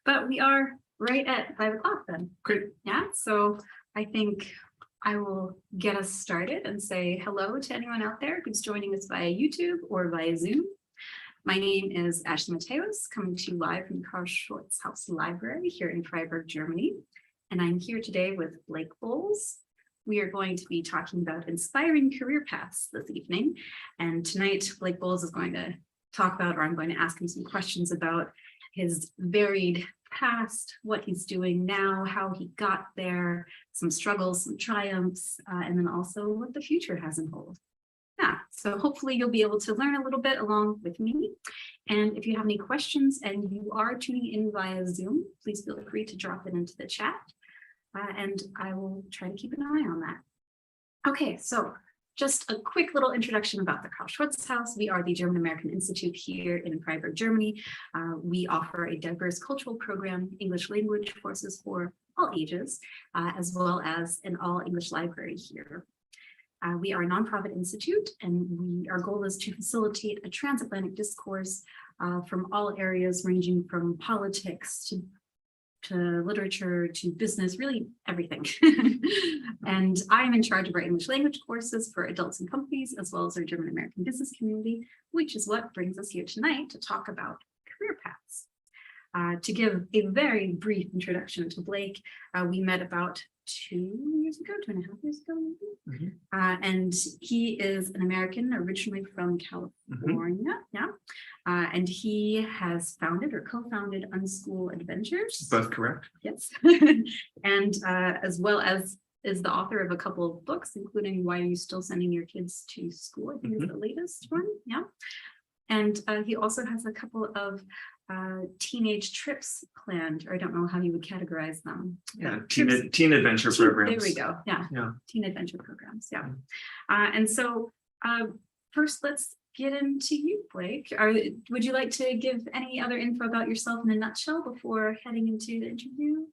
But we are right at 5 o'clock then. Great. Yeah, so I think I will get us started and say hello to anyone out there who's joining us via YouTube or via Zoom. My name is Ashley Mateos, coming to you live from the Carl-Schurz-Haus Library here in Freiburg, Germany. And I'm here today with Blake Boles. We are going to be talking about inspiring career paths this evening. And tonight, Blake Boles is going to talk about, or I'm going to ask him some questions about his varied past, what he's doing now, how he got there, some struggles, some triumphs, and then also what the future has in hold. Yeah, so hopefully you'll be able to learn a little bit along with me. And if you have any questions and you are tuning in via Zoom, please feel free to drop it into the chat. And I will try to keep an eye on that. Okay, so just a quick little introduction about the Carl-Schurz-Haus. We are the German-American Institute here in Freiburg, Germany. We offer a diverse cultural program, English language courses for all ages, as well as an all-English library here. We are a nonprofit institute, and our goal is to facilitate a transatlantic discourse from all areas, ranging from politics to literature, to business, really everything. And I'm in charge of our English language courses for adults and companies, as well as our German American business community, which is what brings us here tonight to talk about career paths. To give a very brief introduction to Blake, we met about 2.5 years ago, maybe. And he is an American originally from California, and he has founded or co-founded Unschool Adventures. Both correct. Yes. And as well as is the author of a couple of books, including Why Are You Still Sending Your Kids to School? I think is the latest one. Yeah. And he also has a couple of teenage trips planned, or I don't know how you would categorize them. Yeah, teen adventure programs. There we go. Yeah. Teen adventure programs. Yeah. And so first, let's get into you, Blake. Would you like to give any other info about yourself in a nutshell before heading into the interview?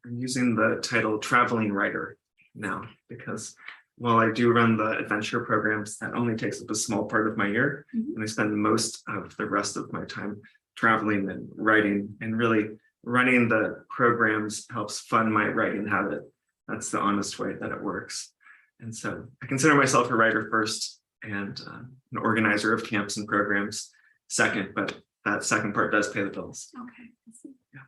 I'm using the title traveling writer now because while I do run the adventure programs, that only takes up a small part of my year, and I spend most of the rest of my time traveling and writing, and really running the programs helps fund my writing habit. That's the honest way that it works. And so I consider myself a writer first and an organizer of camps and programs second, but that second part does pay the bills. Okay, I see. Yeah.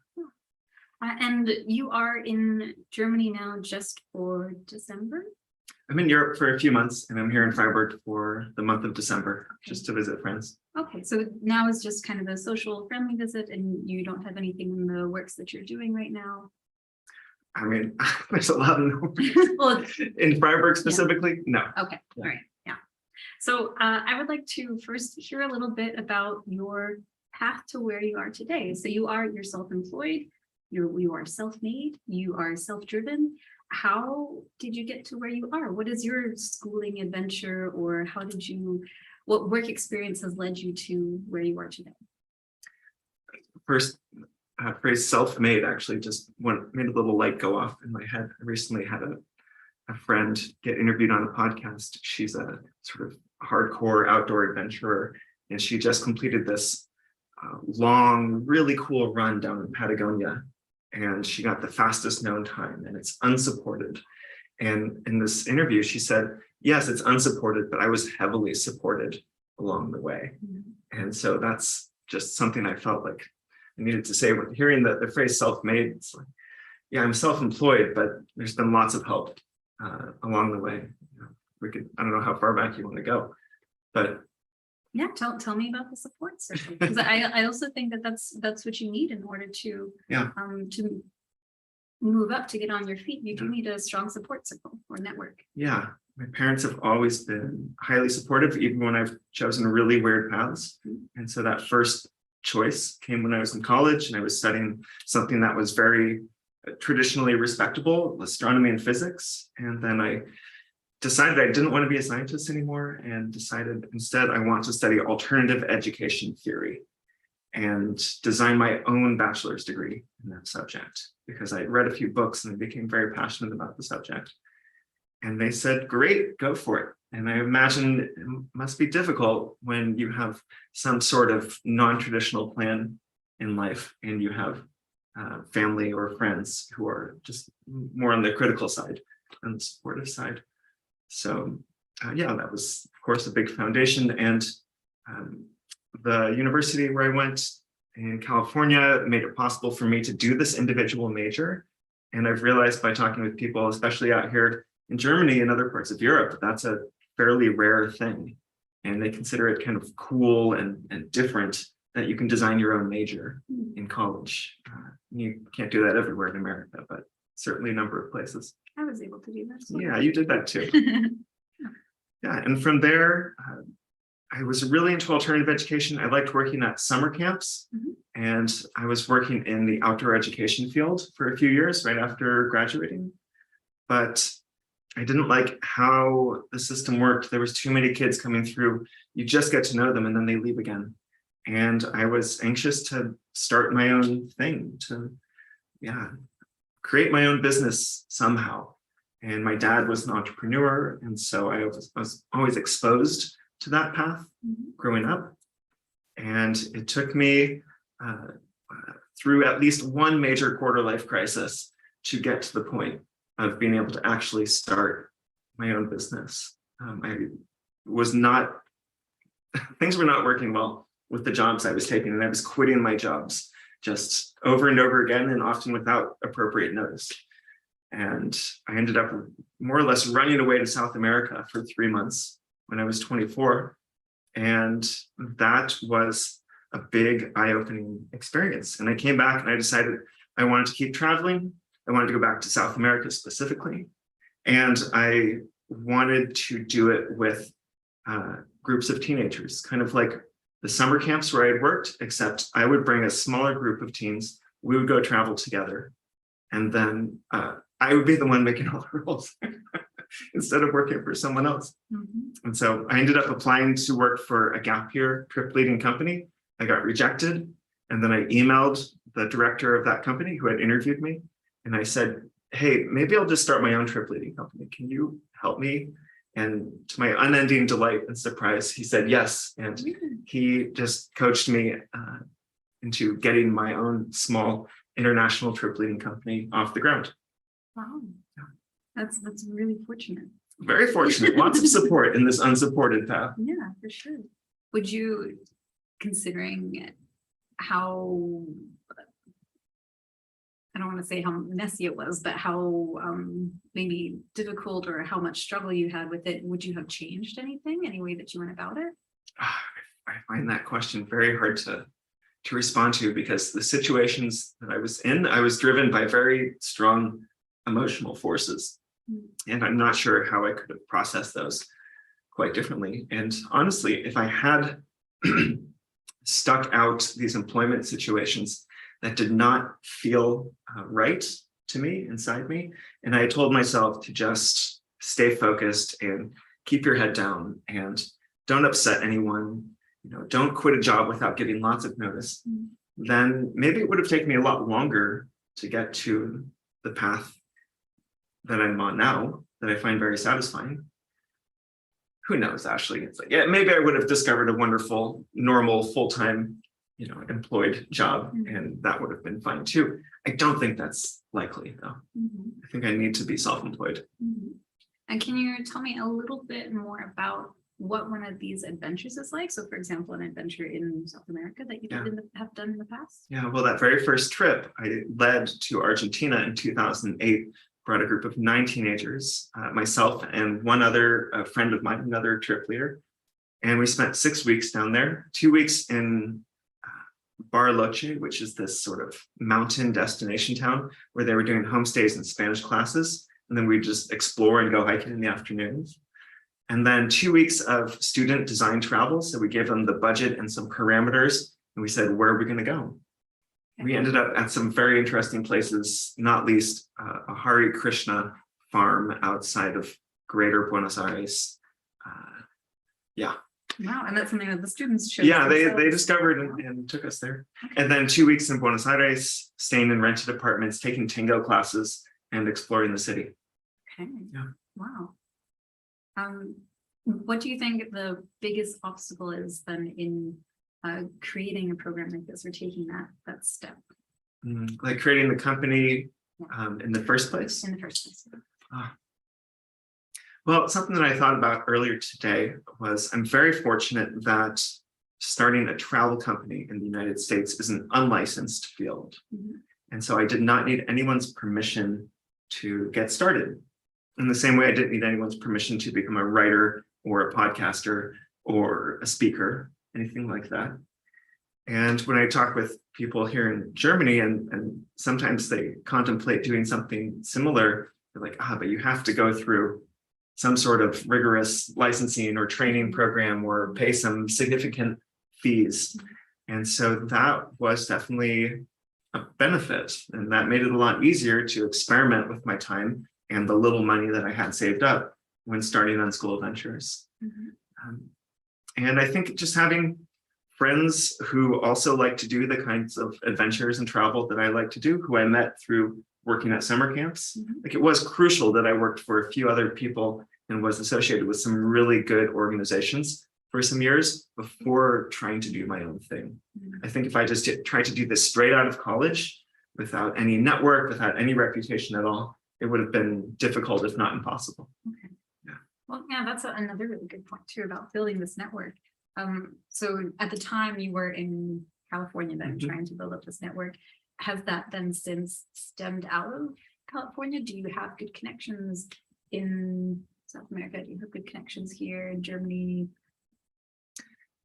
And you are in Germany now just for December? I'm in Europe for a few months, and I'm here in Freiburg for the month of December, just to visit friends. Okay, so now is just kind of a social friendly visit, and you don't have anything in the works that you're doing right now? I mean, there's a lot of Well, in Freiburg specifically, no. Okay, all right, yeah. So I would like to first hear a little bit about your path to where you are today. So you're self-employed, you are self-made, you are self-driven. How did you get to where you are? What is your schooling adventure, or what work experience has led you to where you are today? First, phrase self-made actually just made a little light go off in my head. I recently had a friend get interviewed on a podcast. She's a sort of hardcore outdoor adventurer, and she just completed this long, really cool run down in Patagonia. And she got the fastest known time, and it's unsupported. And in this interview, she said, yes, it's unsupported, but I was heavily supported along the way. And so that's just something I felt like I needed to say. With hearing the phrase self-made, it's like, yeah, I'm self-employed, but there's been lots of help along the way. I don't know how far back you want to go, but yeah, tell me about the support system, because I also think that's what you need in order to move up, to get on your feet. You do need a strong support circle or network. Yeah, my parents have always been highly supportive, even when I've chosen really weird paths. And so that first choice came when I was in college, and I was studying something that was very traditionally respectable, astronomy and physics. And then I decided I didn't want to be a scientist anymore, and decided instead I want to study alternative education theory and design my own bachelor's degree in that subject, because I read a few books and I became very passionate about the subject. And they said, great, go for it. And I imagine it must be difficult when you have some sort of non-traditional plan in life and you have family or friends who are just more on the critical side than the supportive side. So yeah, that was of course a big foundation. And the university where I went in California made it possible for me to do this individual major. And I've realized by talking with people, especially out here in Germany and other parts of Europe, that's a fairly rare thing. And they consider it kind of cool and different that you can design your own major in college. You can't do that everywhere in America, but certainly a number of places. I was able to do this. Yeah, you did that too. Yeah, and from there, I was really into alternative education. I liked working at summer camps, and I was working in the outdoor education field for a few years right after graduating. But I didn't like how the system worked. There was too many kids coming through. You just get to know them and then they leave again. And I was anxious to start my own thing, to create my own business somehow. And my dad was an entrepreneur, and so I was always exposed to that path growing up. And it took me through at least one major quarter life crisis to get to the point of being able to actually start my own business. I was not, things were not working well with the jobs I was taking, and I was quitting my jobs just over and over again, and often without appropriate notice. And I ended up more or less running away to South America for 3 months when I was 24. And that was a big eye-opening experience. And I came back and I decided I wanted to keep traveling. I wanted to go back to South America specifically. And I wanted to do it with groups of teenagers, kind of like the summer camps where I had worked, except I would bring a smaller group of teens. We would go travel together. And then I would be the one making all the rules instead of working for someone else. And so I ended up applying to work for a gap year trip leading company. I got rejected. And then I emailed the director of that company who had interviewed me. And I said, hey, maybe I'll just start my own trip leading company. Can you help me? And to my unending delight and surprise, he said yes. And he just coached me into getting my own small international trip leading company off the ground. Wow, that's really fortunate. Very fortunate. Lots of support in this unsupported path. Yeah, for sure. Would you, considering how, I don't want to say how messy it was, but how maybe difficult or how much struggle you had with it, would you have changed anything, any way that you went about it? I find that question very hard to respond to, because the situations that I was in, I was driven by very strong emotional forces. And I'm not sure how I could have processed those quite differently. And honestly, if I had stuck out these employment situations that did not feel right to me, inside me, and I told myself to just stay focused and keep your head down and don't upset anyone, don't quit a job without giving lots of notice, then maybe it would have taken me a lot longer to get to the path that I'm on now, that I find very satisfying. Who knows, Ashley? It's like, yeah, maybe I would have discovered a wonderful, normal, full-time, employed job, and that would have been fine too. I don't think that's likely, though. I think I need to be self-employed. And can you tell me a little bit more about what one of these adventures is like? So, for example, an adventure in South America that you have done in the past? Yeah, well, that very first trip I led to Argentina in 2008, brought a group of 9 teenagers, myself and one other friend of mine, another trip leader. And we spent 6 weeks down there, 2 weeks in Bariloche, which is this sort of mountain destination town where they were doing homestays and Spanish classes. And then we just explore and go hiking in the afternoons. And then 2 weeks of student design travel. So we gave them the budget and some parameters. And we said, where are we going to go? We ended up at some very interesting places, not least a Hare Krishna farm outside of Greater Buenos Aires. Wow, and that's something that the students chose. Yeah, they discovered and took us there. Okay. And then 2 weeks in Buenos Aires, staying in rented apartments, taking tango classes, and exploring the city. Okay. Yeah. Wow. What do you think the biggest obstacle is then in creating a program like this or taking that step? Like creating the company in the first place? in the first place? Ah. Well, something that I thought about earlier today was I'm very fortunate that starting a travel company in the United States is an unlicensed field. Mhm. And so I did not need anyone's permission to get started. In the same way, I didn't need anyone's permission to become a writer or a podcaster or a speaker, anything like that. And when I talk with people here in Germany, and sometimes they contemplate doing something similar, they're like, but you have to go through some sort of rigorous licensing or training program or pay some significant fees. And so that was definitely a benefit. And that made it a lot easier to experiment with my time and the little money that I had saved up when starting on school ventures. And I think just having friends who also like to do the kinds of adventures and travel that I like to do, who I met through working at summer camps. Like, it was crucial that I worked for a few other people and was associated with some really good organizations for some years before trying to do my own thing. I think if I just tried to do this straight out of college without any network, without any reputation at all, it would have been difficult, if not impossible. Okay. Well, yeah, that's another really good point too about building this network. So at the time you were in California, then trying to build up this network, has that then since stemmed out of California? Do you have good connections in South America? Do you have good connections here in Germany?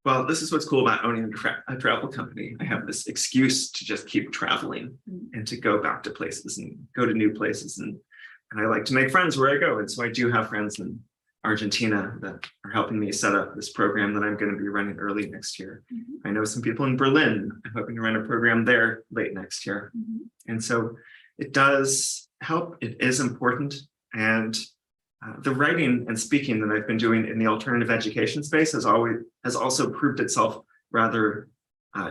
Well, this is what's cool about owning a travel company. I have this excuse to just keep traveling and to go back to places and go to new places. And I like to make friends where I go. And so I do have friends in Argentina that are helping me set up this program that I'm going to be running early next year. I know some people in Berlin. I'm hoping to run a program there late next year. And so it does help. It is important. And the writing and speaking that I've been doing in the alternative education space has also proved itself rather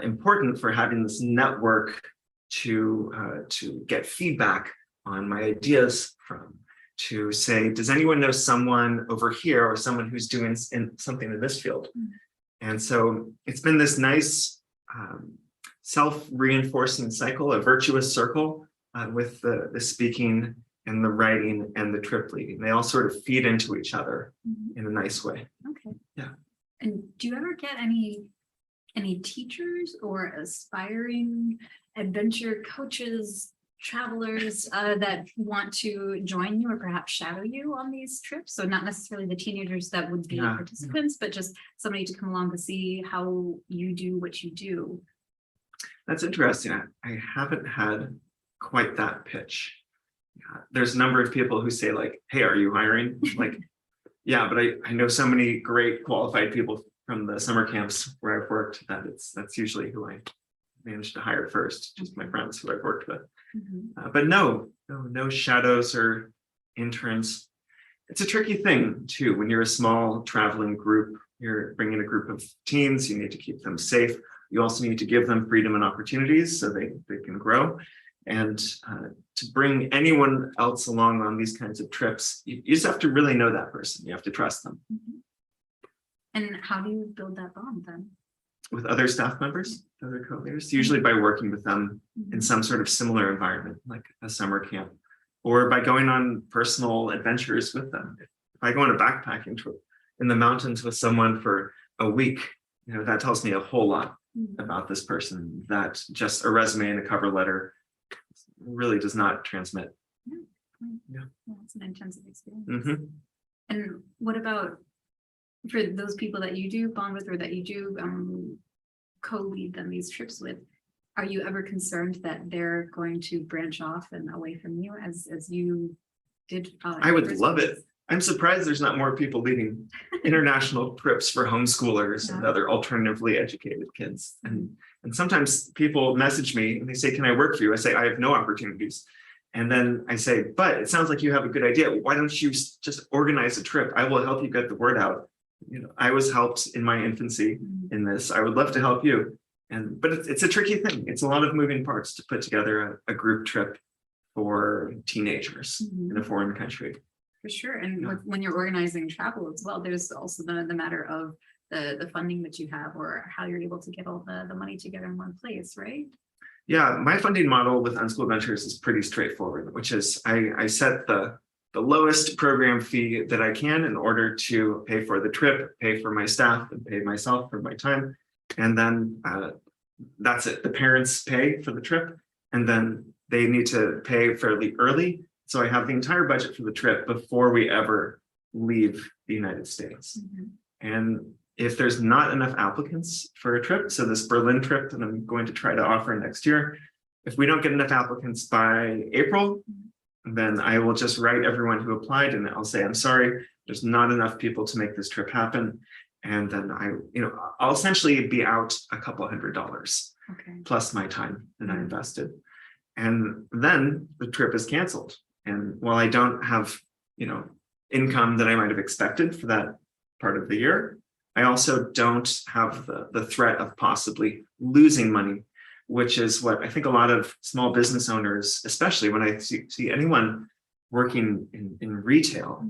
important for having this network to get feedback on my ideas from, to say, does anyone know someone over here or someone who's doing something in this field? And so it's been this nice self-reinforcing cycle, a virtuous circle with the speaking and the writing and the trip leading. They all sort of feed into each other in a nice way. Okay. Yeah. And do you ever get any teachers or aspiring adventure coaches, travelers that want to join you or perhaps shadow you on these trips? So not necessarily the teenagers that would be participants, but just somebody to come along to see how you do what you do. That's interesting. I haven't had quite that pitch. There's a number of people who say, like, hey, are you hiring? Like, yeah, but I know so many great qualified people from the summer camps where I've worked that that's usually who I managed to hire first, just my friends who I've worked with. But no shadows or interns. It's a tricky thing too. When you're a small traveling group, you're bringing a group of teens, you need to keep them safe. You also need to give them freedom and opportunities so they can grow. And to bring anyone else along on these kinds of trips, you just have to really know that person. You have to trust them. And how do you build that bond then? With other staff members, other co-leaders, usually by working with them in some sort of similar environment, like a summer camp, or by going on personal adventures with them. If I go on a backpacking trip in the mountains with someone for a week, that tells me a whole lot about this person that just a resume and a cover letter really does not transmit. Yeah, it's an intensive experience. And what about for those people that you do bond with or that you do co-lead them these trips with? Are you ever concerned that they're going to branch off and away from you as you did? I would love it. I'm surprised there's not more people leading international trips for homeschoolers and other alternatively educated kids. And sometimes people message me and they say, can I work for you? I say, I have no opportunities. And then I say, but it sounds like you have a good idea. Why don't you just organize a trip? I will help you get the word out. I was helped in my infancy in this. I would love to help you. But it's a tricky thing. It's a lot of moving parts to put together a group trip for teenagers in a foreign country. For sure. And when you're organizing travel as well, there's also the matter of the funding that you have or how you're able to get all the money together in one place, right? Yeah, my funding model with Unschooled Ventures is pretty straightforward, which is I set the lowest program fee that I can in order to pay for the trip, pay for my staff, and pay myself for my time. And then that's it. The parents pay for the trip, and then they need to pay fairly early. So I have the entire budget for the trip before we ever leave the United States. And if there's not enough applicants for a trip, so this Berlin trip that I'm going to try to offer next year, if we don't get enough applicants by April, then I will just write everyone who applied and I'll say, I'm sorry, there's not enough people to make this trip happen. And then I'll essentially be out a couple $100 plus my time that I invested. And then the trip is canceled. And while I don't have, income that I might have expected for that part of the year, I also don't have the threat of possibly losing money, which is what I think a lot of small business owners, especially when I see anyone working in retail,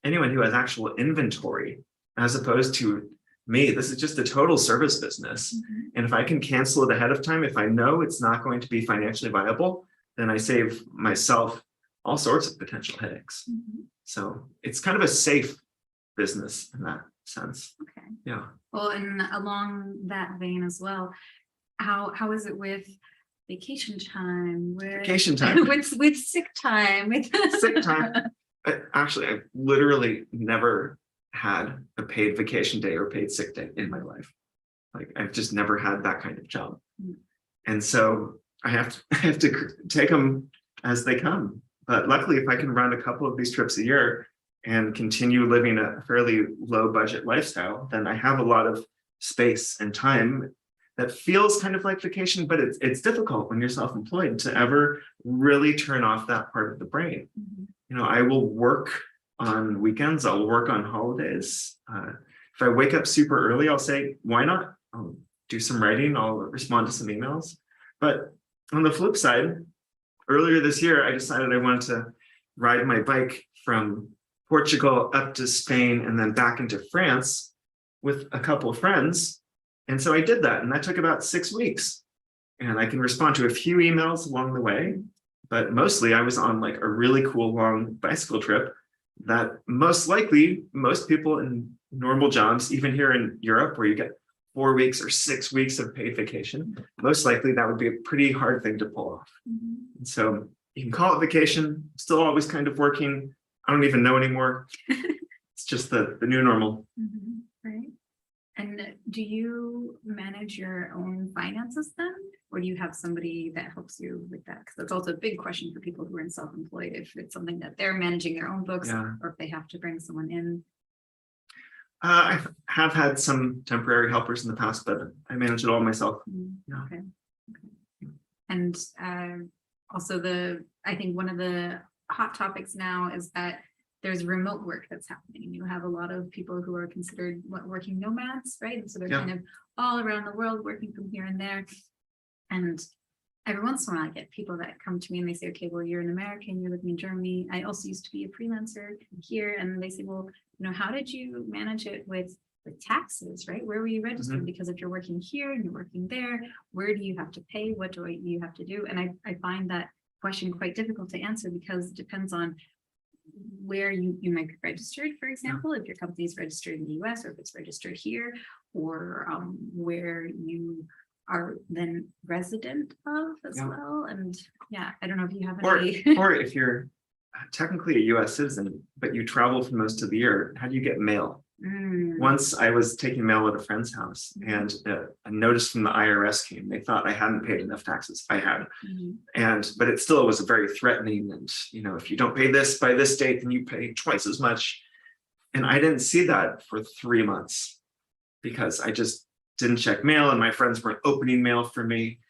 anyone who has actual inventory, as opposed to me, this is just a total service business. And if I can cancel it ahead of time, if I know it's not going to be financially viable, then I save myself all sorts of potential headaches. So it's kind of a safe business in that sense. Yeah. Well, and along that vein as well, how is it with vacation time? Vacation time. with sick time. With sick time. Actually, I've literally never had a paid vacation day or paid sick day in my life. Like I've just never had that kind of job. And so I have to take them as they come. But luckily, if I can run a couple of these trips a year and continue living a fairly low budget lifestyle, then I have a lot of space and time that feels kind of like vacation, but it's difficult when you're self-employed to ever really turn off that part of the brain. I will work on weekends, I'll work on holidays. If I wake up super early, I'll say, why not? I'll do some writing, I'll respond to some emails. But on the flip side, earlier this year, I decided I wanted to ride my bike from Portugal up to Spain and then back into France with a couple of friends. And so I did that, and that took about 6 weeks. And I can respond to a few emails along the way, but mostly I was on like a really cool long bicycle trip that most likely most people in normal jobs, even here in Europe, where you get 4 weeks or 6 weeks of paid vacation, most likely that would be a pretty hard thing to pull off. And so you can call it vacation, still always kind of working. I don't even know anymore. It's just the new normal. Right. And do you manage your own finances then? Or do you have somebody that helps you with that? Because that's also a big question for people who are self-employed, if it's something that they're managing their own books, or if they have to bring someone in. I have had some temporary helpers in the past, but I manage it all myself. Okay. And also I think one of the hot topics now is that there's remote work that's happening. You have a lot of people who are considered working nomads, right? And so they're kind of all around the world working from here and there. And every once in a while I get people that come to me and they say, okay, well, you're an American, you're living in Germany. I also used to be a freelancer here. And they say, well, how did you manage it with taxes, right? Where were you registered? Because if you're working here and you're working there, where do you have to pay? What do you have to do? And I find that question quite difficult to answer, because it depends on where you might be registered, for example, if your company is registered in the US, or if it's registered here, or where you are then resident of as well. And I don't know if you have any. Or if you're technically a US citizen, but you travel for most of the year, how do you get mail? Once I was taking mail at a friend's house, and a notice from the IRS came. They thought I hadn't paid enough taxes. I had, but it still was very threatening. And if you don't pay this by this date, then you pay twice as much. And I didn't see that for 3 months because I just didn't check mail, and my friends weren't opening mail for me.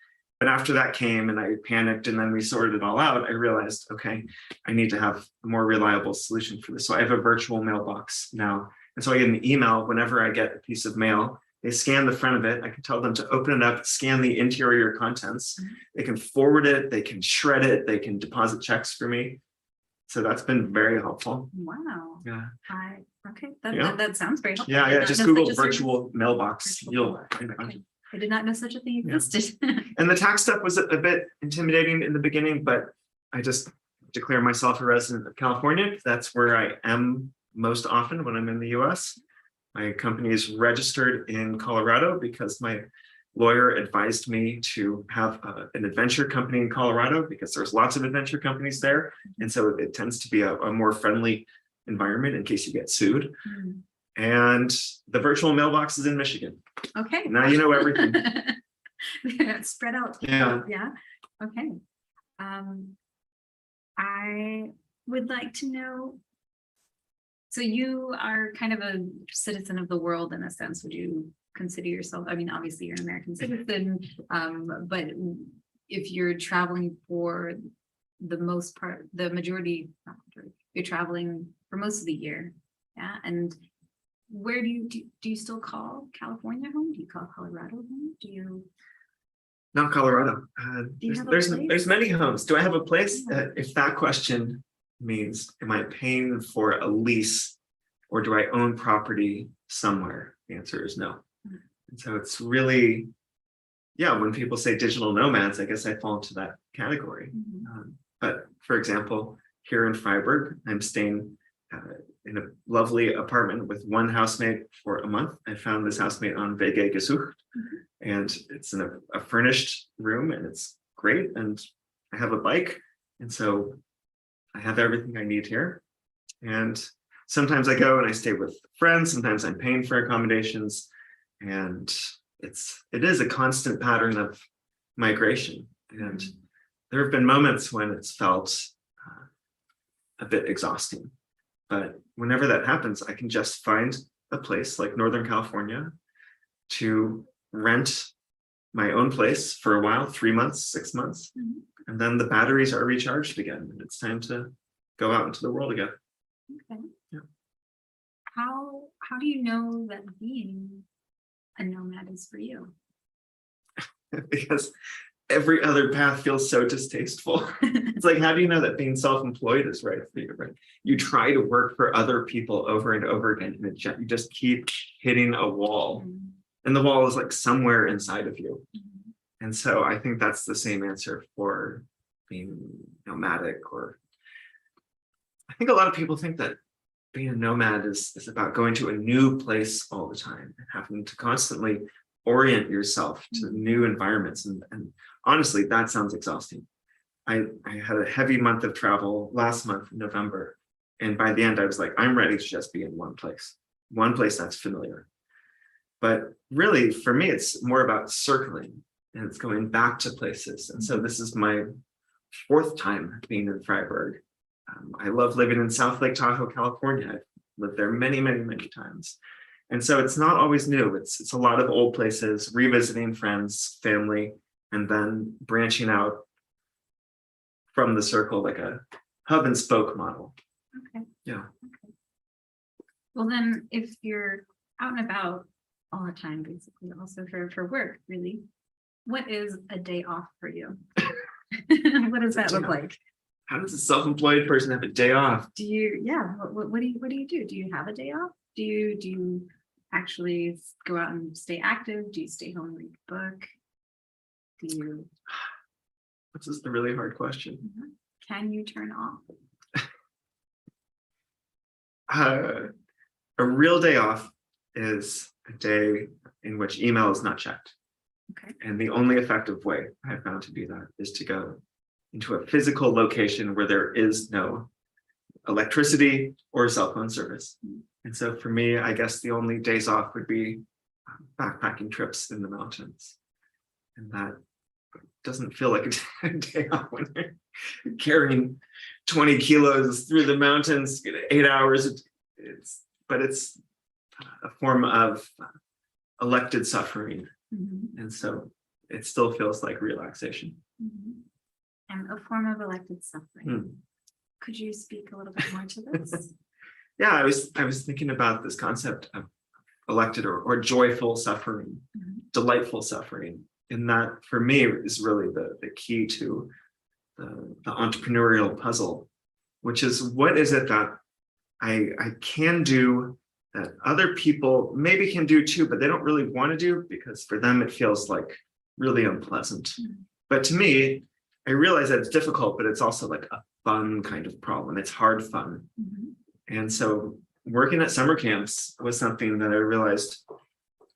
But after that came and I panicked, and then we sorted it all out, I realized, okay, I need to have a more reliable solution for this. So I have a virtual mailbox now. And so I get an email whenever I get a piece of mail. They scan the front of it. I can tell them to open it up, scan the interior contents. They can forward it, they can shred it, they can deposit checks for me. So that's been very helpful. Wow. Yeah. Okay. That sounds very helpful. Yeah. Just Google virtual mailbox. You'll. I did not know such a thing existed. And the tax stuff was a bit intimidating in the beginning, but I just declare myself a resident of California. That's where I am most often when I'm in the US. My company is registered in Colorado because my lawyer advised me to have an adventure company in Colorado because there's lots of adventure companies there. And so it tends to be a more friendly environment in case you get sued. Mm. And the virtual mailbox is in Michigan. Okay. Now you know everything. Spread out. Yeah. Yeah. Okay. I would like to know, so you are kind of a citizen of the world in a sense. Would you consider yourself, I mean, obviously you're an American citizen, but if you're traveling for the most part, the majority, not majority, you're traveling for most of the year. Yeah. And where do you still call California home? Do you call Colorado home? Do you? Not Colorado. you have a There's place? many homes. Do I have a place? Yeah. If that question means, am I paying for a lease or do I own property somewhere? The answer is no. Mm. And so it's really, yeah, when people say digital nomads, I guess I fall into that category. Mhm. But for example, here in Freiburg, I'm staying in a lovely apartment with one housemate for a month. I found this housemate on WG gesucht, and it's in a furnished room, and it's great. And I have a bike, and so I have everything I need here. And sometimes I go and I stay with friends. Sometimes I'm paying for accommodations, and it is a constant pattern of migration. And there have been moments when it's felt a bit exhausting. But whenever that happens, I can just find a place like Northern California to rent my own place for a while, 3 months, 6 months, and then the batteries are recharged again, and it's time to go out into the world again. Okay. Yeah. How do you know that being a nomad is for you? Because every other path feels so distasteful. It's like, how do you know that being self-employed is right for you, right? You try to work for other people over and over again, and you just keep hitting a wall. And the wall is like somewhere inside of you. And so I think that's the same answer for being nomadic. Or I think a lot of people think that being a nomad is about going to a new place all the time and having to constantly orient yourself to new environments. And honestly, that sounds exhausting. I had a heavy month of travel last month in November. And by the end, I was like, I'm ready to just be in one place that's familiar. But really, for me, it's more about circling, and it's going back to places. And so this is my 4th time being in Freiburg. I love living in South Lake Tahoe, California. I've lived there many, many, many times. And so it's not always new. It's a lot of old places, revisiting friends, family, and then branching out from the circle like a hub and spoke model. Okay. Yeah. Okay. Well, then if you're out and about all the time, basically, also for work, really, what is a day off for you? What does that look like? How does a self-employed person have a day off? Do you, yeah, what do you do? Do you have a day off? Do you actually go out and stay active? Do you stay home and read a book? Do you? This is the really hard question. Can you turn off? A real day off is a day in which email is not checked. Okay. And the only effective way I've found to do that is to go into a physical location where there is no electricity or cell phone service. And so for me, I guess the only days off would be backpacking trips in the mountains. And that doesn't feel like a day off when you're carrying 20 kilos through the mountains, 8 hours. But it's a form of elected suffering. And so it still feels like relaxation. And a form of elected suffering. Could you speak a little bit more to this? Yeah, I was thinking about this concept of elected or joyful suffering, delightful suffering. And that for me is really the key to the entrepreneurial puzzle, which is what is it that I can do that other people maybe can do too, but they don't really want to do because for them it feels like really unpleasant. But to me, I realize that it's difficult, but it's also like a fun kind of problem. It's hard fun. And so working at summer camps was something that I realized,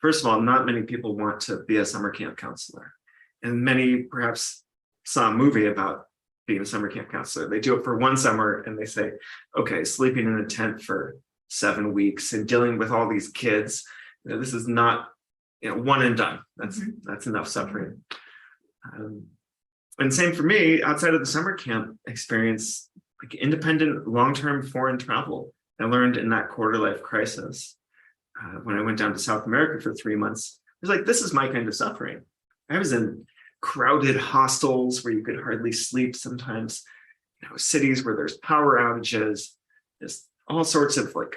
first of all, not many people want to be a summer camp counselor. And many perhaps saw a movie about being a summer camp counselor. They do it for one summer and they say, okay, sleeping in a tent for 7 weeks and dealing with all these kids, this is not, one and done. That's enough suffering. And same for me, outside of the summer camp experience, like independent long-term foreign travel. I learned in that quarter life crisis when I went down to South America for 3 months. I was like, this is my kind of suffering. I was in crowded hostels where you could hardly sleep sometimes, cities where there's power outages, just all sorts of like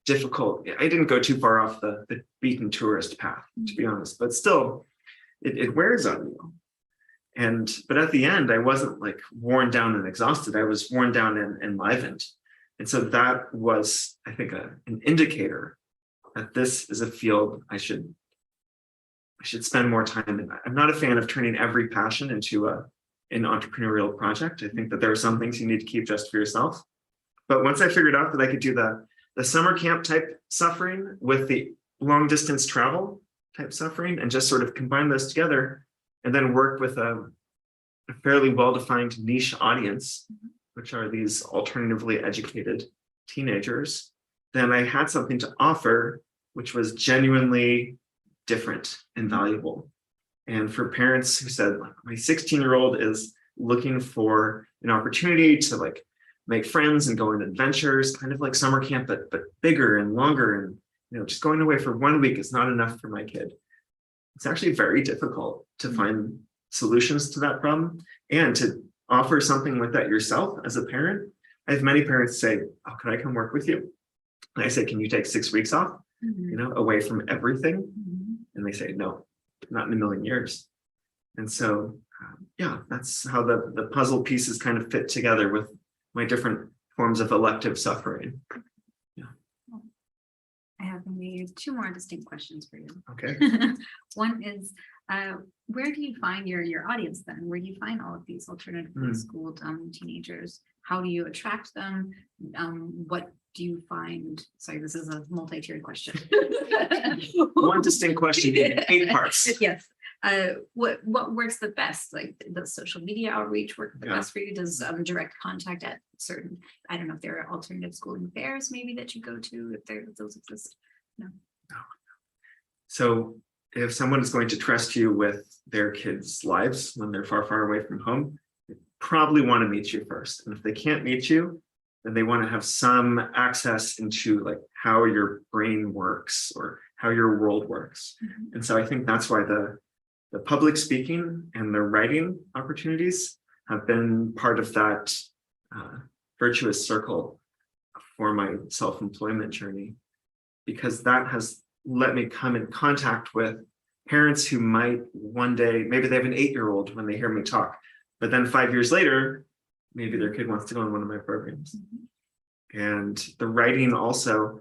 difficult. I didn't go too far off the beaten tourist path, to be honest, but still, it wears on you. But at the end, I wasn't like worn down and exhausted. I was worn down and enlivened. And so that was, I think, an indicator that this is a field I should spend more time in. I'm not a fan of turning every passion into an entrepreneurial project. I think that there are some things you need to keep just for yourself. But once I figured out that I could do the summer camp type suffering with the long distance travel type suffering and just sort of combine those together and then work with a fairly well-defined niche audience, which are these alternatively educated teenagers, then I had something to offer, which was genuinely different and valuable. And for parents who said, my 16-year-old is looking for an opportunity to like make friends and go on adventures, kind of like summer camp, but bigger and longer. And just going away for 1 week is not enough for my kid. It's actually very difficult to find solutions to that problem and to offer something like that yourself as a parent. I have many parents say, oh, can I come work with you? And I say, can you take 6 weeks off, away from everything? And they say, no, not in a million years. And so, that's how the puzzle pieces kind of fit together with my different forms of elective suffering. I have maybe 2 more distinct questions for you. Okay. One is, where do you find your audience then? Where do you find all of these alternatively schooled teenagers? How do you attract them? What do you find? Sorry, this is a multi-tiered question. One distinct question in 8 parts. Yes. What works the best? Like, does social media outreach work the best for you? Does direct contact at certain, I don't know if there are alternative schooling fairs maybe that you go to, if those exist? No. So if someone is going to trust you with their kids' lives when they're far, far away from home, they probably want to meet you first. And if they can't meet you, then they want to have some access into like how your brain works or how your world works. And so I think that's why the public speaking and the writing opportunities have been part of that virtuous circle for my self-employment journey, because that has let me come in contact with parents who might one day, maybe they have an 8-year-old when they hear me talk, but then 5 years later, maybe their kid wants to go on one of my programs. And the writing also,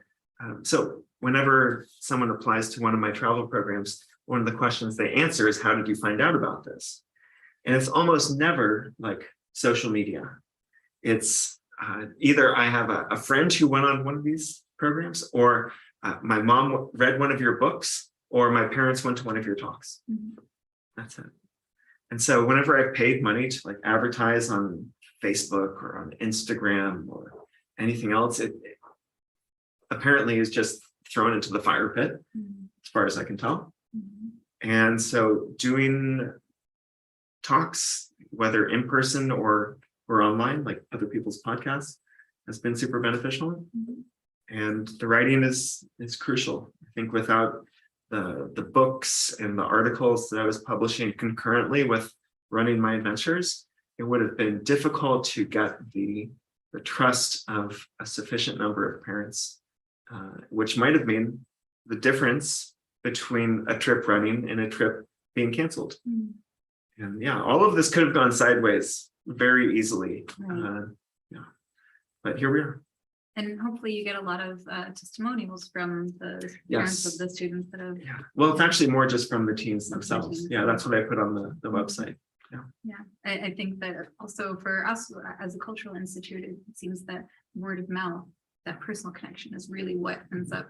so whenever someone applies to one of my travel programs, one of the questions they answer is, how did you find out about this? And it's almost never like social media. It's either I have a friend who went on one of these programs, or my mom read one of your books, or my parents went to one of your talks. That's it. And so whenever I've paid money to like advertise on Facebook or on Instagram or anything else, it apparently is just thrown into the fire pit, as far as I can tell. And so doing talks, whether in person or online, like other people's podcasts, has been super beneficial. And the writing is crucial. I think without the books and the articles that I was publishing concurrently with running my adventures, it would have been difficult to get the trust of a sufficient number of parents, which might have been the difference between a trip running and a trip being canceled. And all of this could have gone sideways very easily. But here we are. And hopefully you get a lot of testimonials from the parents of Yes. the students that have. Yeah. Well, it's actually more just from the teens themselves. teens. Yeah, that's what I put on the website. Yeah, I think that also for us as a cultural institute, it seems that word of mouth, that personal connection is really what ends up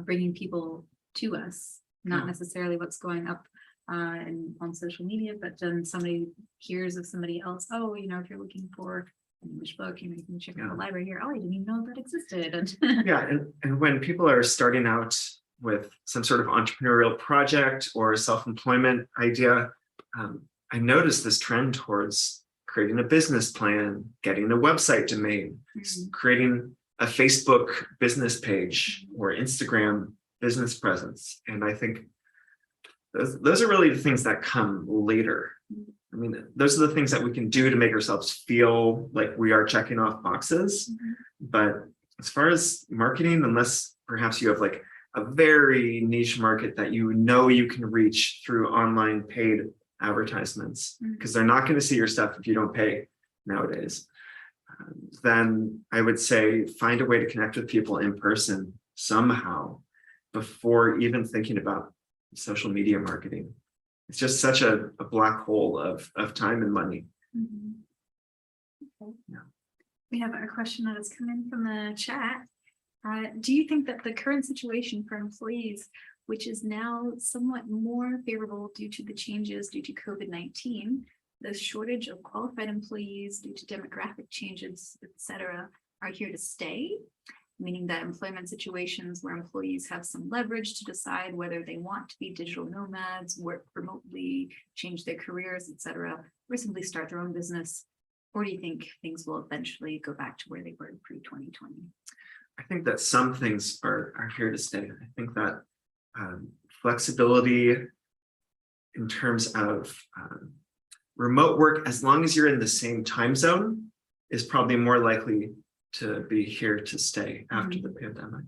bringing people to us, not necessarily what's going up on social media, but then somebody hears of somebody else. Oh, if you're looking for an English book, you can check out the library here. Oh, I didn't even know that existed. And Yeah, and when people are starting out with some sort of entrepreneurial project or self-employment idea, I noticed this trend towards creating a business plan, getting a website domain, creating a Facebook business page or Instagram business presence. And I think those are really the things that come later. I mean, those are the things that we can do to make ourselves feel like we are checking off boxes. But as far as marketing, unless perhaps you have like a very niche market that you can reach through online paid advertisements, because they're not going to see your stuff if you don't pay nowadays, then I would say find a way to connect with people in person somehow before even thinking about social media marketing. It's just such a black hole of time and money. Okay. Yeah. We have a question that has come in from the chat. Do you think that the current situation for employees, which is now somewhat more favorable due to the changes due to COVID-19, the shortage of qualified employees due to demographic changes, etc., are here to stay? Meaning that employment situations where employees have some leverage to decide whether they want to be digital nomads, work remotely, change their careers, etc., or simply start their own business? Or do you think things will eventually go back to where they were pre-2020? I think that some things are here to stay. I think that flexibility in terms of remote work, as long as you're in the same time zone, is probably more likely to be here to stay after the pandemic.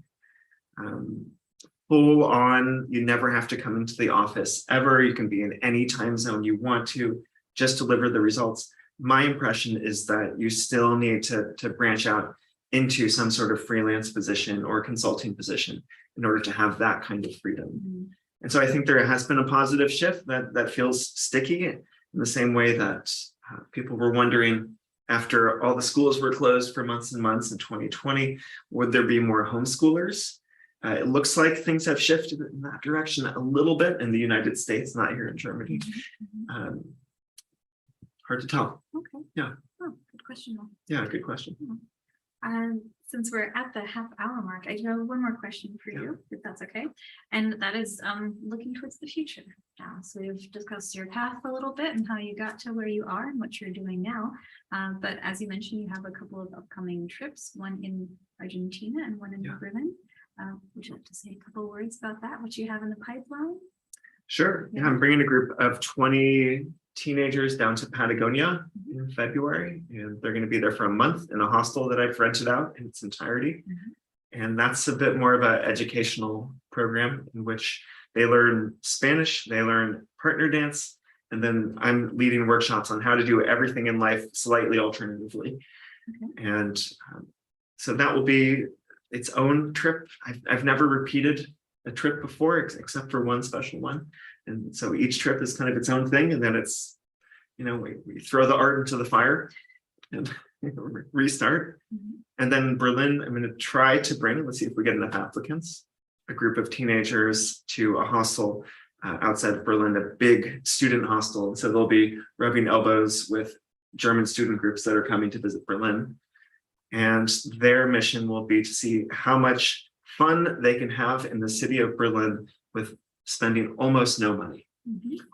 Full on, you never have to come into the office ever. You can be in any time zone you want to, just deliver the results. My impression is that you still need to branch out into some sort of freelance position or consulting position in order to have that kind of freedom. And so I think there has been a positive shift that feels sticky in the same way that people were wondering after all the schools were closed for months and months in 2020, would there be more homeschoolers? It looks like things have shifted in that direction a little bit in the United States, not here in Germany. Hard to tell. Okay. Yeah. Oh, good question. Yeah, good question. Since we're at the half-hour mark, I do have one more question for you, if that's okay. And that is looking towards the future. So we've discussed your path a little bit and how you got to where you are and what you're doing now. But as you mentioned, you have a couple of upcoming trips, one in Argentina and one in Berlin. Would you like to say a couple of words about that, what you have in the pipeline? Sure. Yeah, I'm bringing a group of 20 teenagers down to Patagonia in February, and they're going to be there for a month in a hostel that I've rented out in its entirety. And that's a bit more of an educational program in which they learn Spanish, they learn partner dance, and then I'm leading workshops on how to do everything in life slightly alternatively. And so that will be its own trip. I've never repeated a trip before except for one special one. And so each trip is kind of its own thing. And then it's, we throw the art into the fire and restart. And then Berlin, I'm going to try to bring, let's see if we get enough applicants, a group of teenagers to a hostel outside of Berlin, a big student hostel. So they'll be rubbing elbows with German student groups that are coming to visit Berlin. And their mission will be to see how much fun they can have in the city of Berlin with spending almost no money.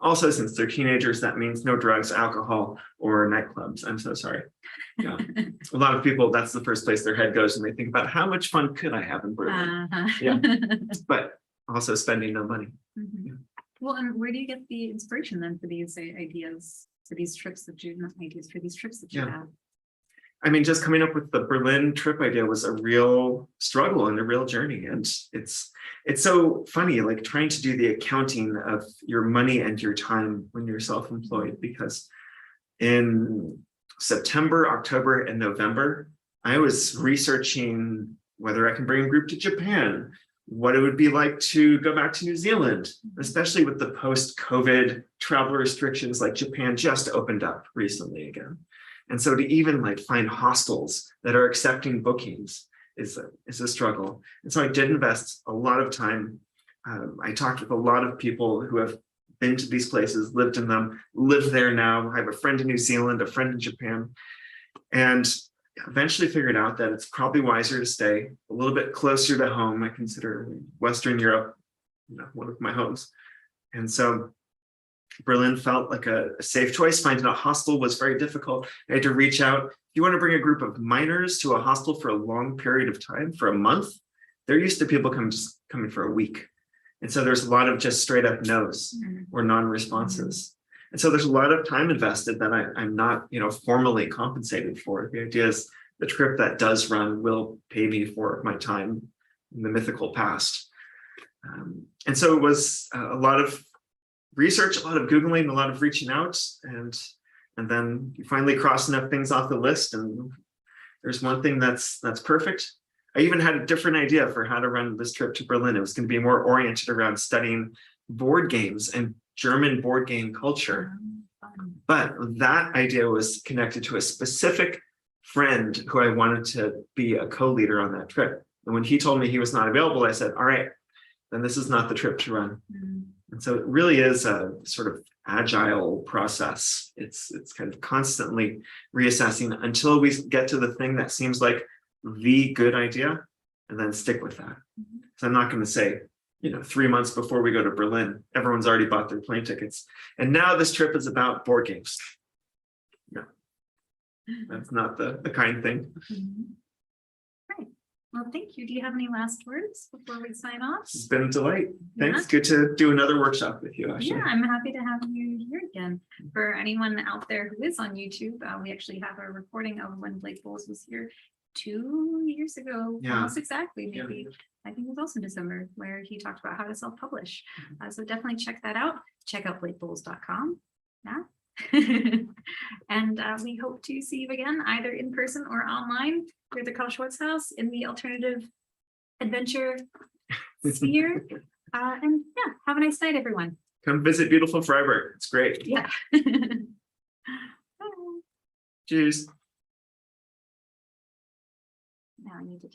Also, since they're teenagers, that means no drugs, alcohol, or nightclubs. I'm so sorry. Yeah. A lot of people, that's the first place their head goes when they think about how much fun could I have in Berlin. Yeah, but also spending no money. Well, and where do you get the inspiration then for these ideas, for these trips that you, not ideas, for these trips that you have? I mean, just coming up with the Berlin trip idea was a real struggle and a real journey. And it's so funny, like trying to do the accounting of your money and your time when you're self-employed, because in September, October, and November, I was researching whether I can bring a group to Japan, what it would be like to go back to New Zealand, especially with the post-COVID travel restrictions, like Japan just opened up recently again. And so to even like find hostels that are accepting bookings is a struggle. And so I did invest a lot of time. I talked with a lot of people who have been to these places, lived in them, live there now. I have a friend in New Zealand, a friend in Japan, and eventually figured out that it's probably wiser to stay a little bit closer to home. I consider Western Europe, one of my homes. And so Berlin felt like a safe choice. Finding a hostel was very difficult. I had to reach out. If you want to bring a group of minors to a hostel for a long period of time, for a month, they're used to people coming for a week. And so there's a lot of just straight up no's or non-responses. And so there's a lot of time invested that I'm not, formally compensated for. The idea is the trip that does run will pay me for my time in the mythical past. And so it was a lot of research, a lot of Googling, a lot of reaching out, and then you finally cross enough things off the list. And there's one thing that's perfect. I even had a different idea for how to run this trip to Berlin. It was going to be more oriented around studying board games and German board game culture. But that idea was connected to a specific friend who I wanted to be a co-leader on that trip. And when he told me he was not available, I said, all right, then this is not the trip to run. And so it really is a sort of agile process. It's kind of constantly reassessing until we get to the thing that seems like the good idea, and then stick with that. So I'm not going to say, 3 months before we go to Berlin, everyone's already bought their plane tickets, and now this trip is about board games. No, that's not the kind thing. Right. Well, thank you. Do you have any last words before we sign off? It's been a delight. Thanks. Good to do another workshop with you, Ashley. Yeah, I'm happy to have you here again. For anyone out there who is on YouTube, we actually have a recording of when Blake Boles was here 2 years ago, almost exactly, maybe. I think it was also December, where he talked about how to self-publish. So definitely check that out. Check out blakeboles.com. And we hope to see you again, either in person or online through the Carl-Schurz-Haus in the alternative adventure sphere. And yeah, have a nice night, everyone. Come visit beautiful Freiburg. It's great. Yeah. Cheers. Now I need to